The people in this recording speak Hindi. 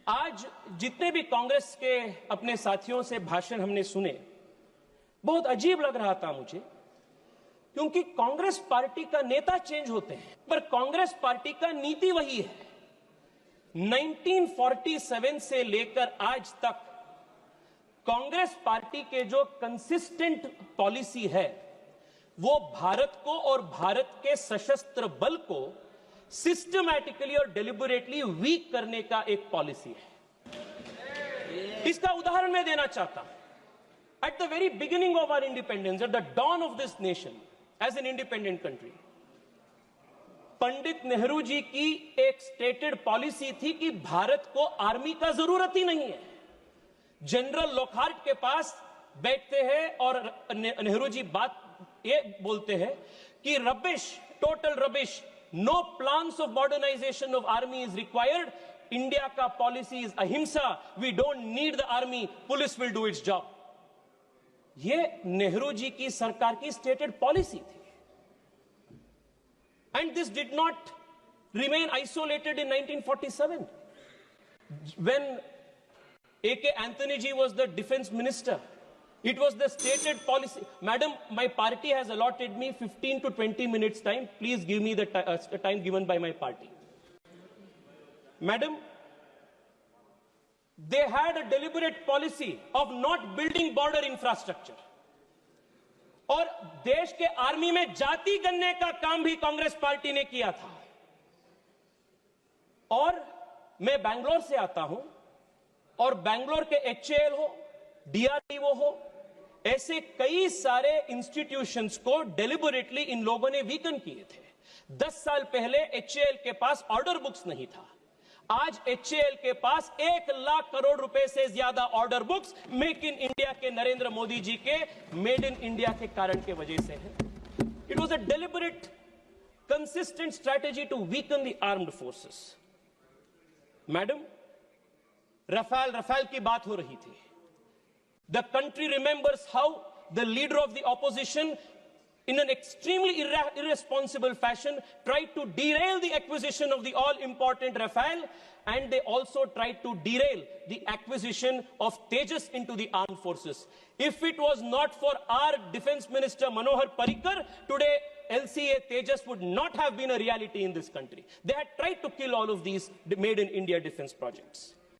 आज जितने भी कांग्रेस के अपने साथियों से भाषण हमने सुने, बहुत अजीब लग रहा था मुझे, क्योंकि कांग्रेस पार्टी का नेता चेंज होते हैं पर कांग्रेस पार्टी का नीति वही है। 1947 से लेकर आज तक कांग्रेस पार्टी के जो कंसिस्टेंट पॉलिसी है वो भारत को और भारत के सशस्त्र बल को सिस्टमैटिकली और डेलिबरेटली वीक करने का एक पॉलिसी है। इसका उदाहरण मैं देना चाहता हूं। At the very beginning of our independence, at the dawn of this nation as an independent country, Pandit Nehru ji की एक स्टेटेड पॉलिसी थी कि भारत को आर्मी का जरूरत ही नहीं है। जनरल लॉकहार्ट के पास बैठते हैं और नेहरू जी बात ये बोलते हैं कि rubbish, total rubbish, no plans of modernisation of army is required, India का policy is ahimsa, we don't need the army, police will do its job. ये नेहरू जी की सरकार की स्टेटेड पॉलिसी थी। And this did not remain isolated in 1947 when A.K. Anthony ji was the defense minister. It was the stated policy. Madam, my party has allotted me 15 to 20 minutes time. Please give me the time given by my party. Madam, they had a deliberate policy of not building border infrastructure. और देश के आर्मी में जाति गणने का काम भी कांग्रेस पार्टी ने किया था। और मैं बैंगलोर से आता हूं और बैंगलोर के HAL हो, DRDO हो, ऐसे कई सारे इंस्टीट्यूशंस को डेलिबरेटली इन लोगों ने वीकन किए थे। 10 साल पहले HAL के पास ऑर्डर बुक्स नहीं था। आज HAL के पास 1 लाख करोड़ रुपए से ज्यादा order books make in India के नरेंद्र मोदी जी के मेड इन इंडिया के कारण के वजह से है। It was a deliberate consistent strategy to weaken the armed forces. Madam, Rafale की बात हो रही थी। The country remembers how the leader of the opposition, in an extremely irresponsible fashion, tried to derail the acquisition of the all-important Rafale, and they also tried to derail the acquisition of Tejas into the armed forces. If it was not for our defense minister Manohar Parrikar, today LCA Tejas would not have been a reality in this country. They had tried to kill all of these made in India defense projects.